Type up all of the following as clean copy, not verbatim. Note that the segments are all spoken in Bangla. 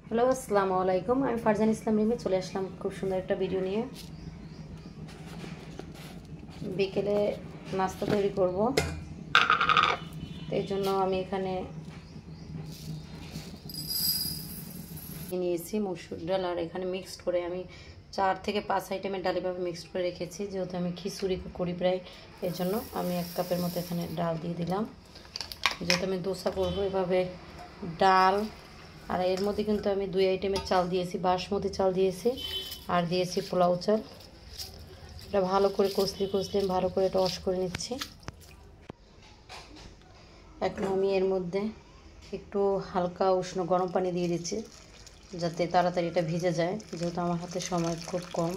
হ্যালো, আসসালামু আলাইকুম। আমি ফারজান ইসলাম রিমি চলে আসলাম খুব সুন্দর একটা ভিডিও নিয়ে। বিকেলে নাস্তা তৈরি করব, তো এই জন্য আমি এখানে নিয়েছি মসুর ডাল, আর এখানে মিক্সড করে আমি 4 থেকে 5 আইটেমের ডাল এভাবে মিক্সড করে রেখেছি। যেহেতু আমি খিচুড়ি করি প্রায়, এর জন্য আমি 1 কাপের মতো এখানে ডাল দিয়ে দিলাম। যেহেতু আমি দোসা করবো, এভাবে ডাল, আর এর মধ্যে কিন্তু আমি 2 আইটেমের চাল দিয়েছি, বাসমতি চাল দিয়েছি আর দিয়েছি পোলাও চাল। এটা ভালো করে কষলি ভালো করে এটা ওয়াশ করে নিচ্ছি। এখন আমি এর মধ্যে একটু হালকা উষ্ণ গরম পানি দিয়ে দিচ্ছি, যাতে তাড়াতাড়ি এটা ভিজে যায়, যেহেতু আমার হাতে সময় খুব কম।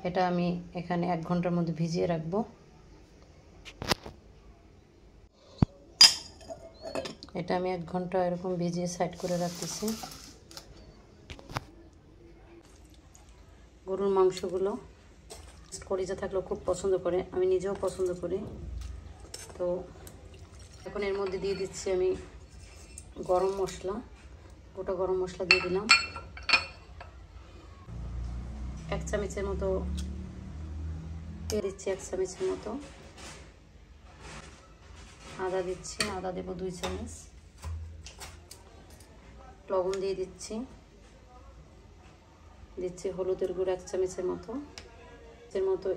এটা আমি এখানে 1 ঘন্টার মধ্যে ভিজিয়ে রাখবো। এটা আমি 1 ঘন্টা এরকম ভিজিয়ে সাইড করে রাখতেছি। গরুর মাংসগুলো কলিজা থাকলেও খুব পছন্দ করে, আমি নিজেও পছন্দ করি। তো এখন এর মধ্যে দিয়ে দিচ্ছি আমি গরম মশলা, গোটা গরম মশলা দিয়ে দিলাম। 1 চামচের মতো দিয়ে দিচ্ছি, 1 চামচের মতো আদা দিচ্ছি, আদা দেবো 2 চামচ। লবণ দিয়ে দিচ্ছি হলুদের গুঁড়ো 1 চামচের মতো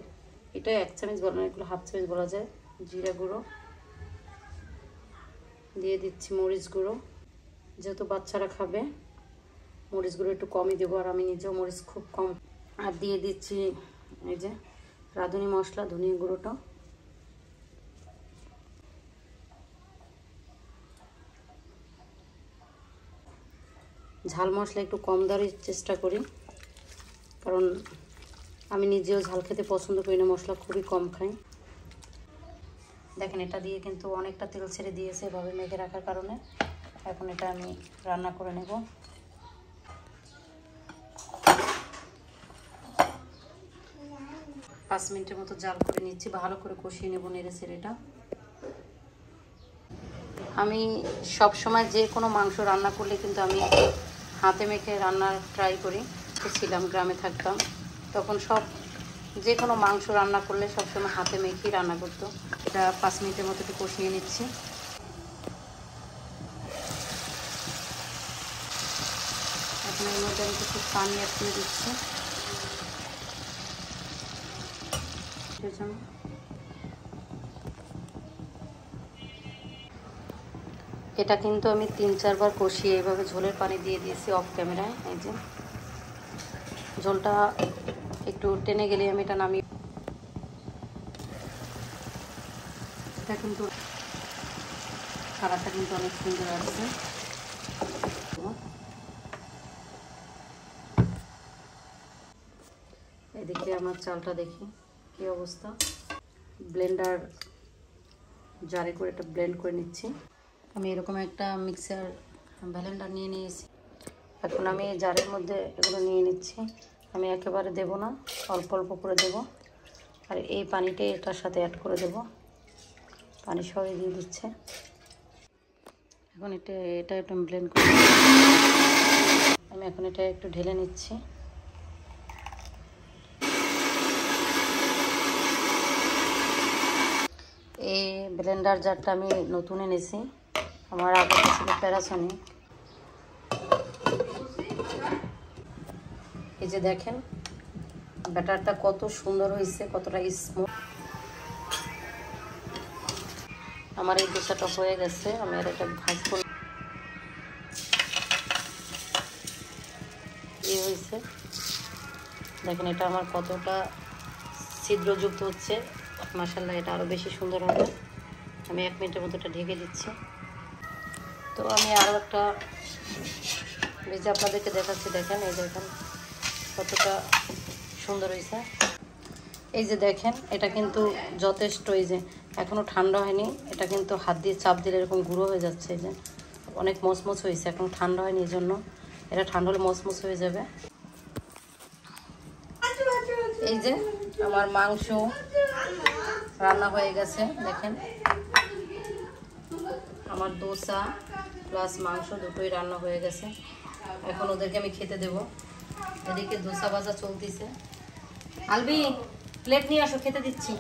এটা 1 চামচ বলা না, এগুলো হাফ চামচ বলা যায়। জিরা গুঁড়ো দিয়ে দিচ্ছি, মরিচ গুঁড়ো, যেহেতু বাচ্চারা খাবে মরিচ গুঁড়ো একটু কমই দেবো, আর আমি নিজেও মরিচ খুব কম। আর দিয়ে দিচ্ছি এই যে রাঁধুনি মশলা, ধনিয়া গুঁড়োটা। ঝাল মশলা একটু কম দেওয়ার চেষ্টা করি, কারণ আমি নিজেও ঝাল খেতে পছন্দ করি না, মশলা খুবই কম খাই। দেখেন, এটা দিয়ে কিন্তু অনেকটা তেল ছেড়ে দিয়েছে এভাবে মেখে রাখার কারণে। এখন এটা আমি রান্না করে নেব। পাঁচ মিনিটের মতো জাল করে নিচ্ছি, ভালো করে কষিয়ে নেব নেড়ে ছেড়েটা। আমি সব সময় যে কোনো মাংস রান্না করলে কিন্তু আমি হাতে মেখে রান্নার ট্রাই করি। ছিলাম গ্রামে থাকতাম, তখন যে কোনো মাংস রান্না করলে সবসময় হাতে মেখেই রান্না করতো। এটা 5 মিনিটের মতো একটু কষিয়ে নিচ্ছি। এখন এর মধ্যে আমি কিছু পানি অ্যাড করে দিচ্ছি। এটা কিন্তু আমি 3-4 বার কষিয়ে এইভাবে ঝোলের পানি দিয়ে দিয়েছি অফ ক্যামেরায়। এই যে ঝোলটা একটু টেনে গেলে আমি এটা নামিয়ে, এটা কিন্তু কালারটা কিন্তু অনেক সুন্দর আসছে। এদিকে আমার চালটা দেখি কি অবস্থা। ব্লেন্ডার জারে করে এটা ব্লেন্ড করে নিচ্ছি। আমি এরকম একটা মিক্সার ব্লেন্ডার নিয়ে নিয়েছি। এখন আমি জারের মধ্যে এগুলো নিয়ে নিচ্ছি। আমি একেবারে দেব না, অল্প অল্প করে দেব, আর এই পানিটাই এটার সাথে অ্যাড করে দেব। পানি সরিয়ে দিয়ে দিচ্ছে। এখন এটা একটু ব্লেন্ড করে আমি এখন এটা একটু ঢেলে নিচ্ছি। এই ব্লেন্ডার জারটা আমি নতুন এনেছি, আমার আগে ছিল প্যারাসনিক। এই যে দেখেন ব্যাটারটা কত সুন্দর হয়েছে, কতটা স্মুথ। আমার এই দোসাটা হয়ে গেছে, আমি আর এটা ভাজবো। হয়েছে দেখেন, এটা আমার কতটা ছিদ্রযুক্ত হচ্ছে। মাশাআল্লাহ, এটা আরও বেশি সুন্দর হবে। আমি 1 মিনিটের মতো এটা ঢেকে দিচ্ছি। তো আমি আরও একটা ভেজে আপনাদেরকে দেখাচ্ছি। দেখেন, এই দেখেন কতটা সুন্দর হয়েছে। এই যে দেখেন, এটা কিন্তু যথেষ্ট, এই যে এখনও ঠান্ডা হয়নি। এটা কিন্তু হাত দিয়ে চাপ দিলে এরকম গুঁড়ো হয়ে যাচ্ছে। এই যে অনেক মচমচ হয়েছে, এখন ঠান্ডা হয়নি, এই জন্য এটা ঠান্ডা হলে মচমচ হয়ে যাবে। এই যে আমার মাংস রান্না হয়ে গেছে। দেখেন, আমার দোসা প্লাস মাংস দুটোই রান্না হয়ে গেছে। এখন ওদেরকে আমি খেতে দেব। এদিকে ধোসা ভাজা চলতেছে। আলবি প্লেট নিয়ে আসো, খেতে দিচ্ছি।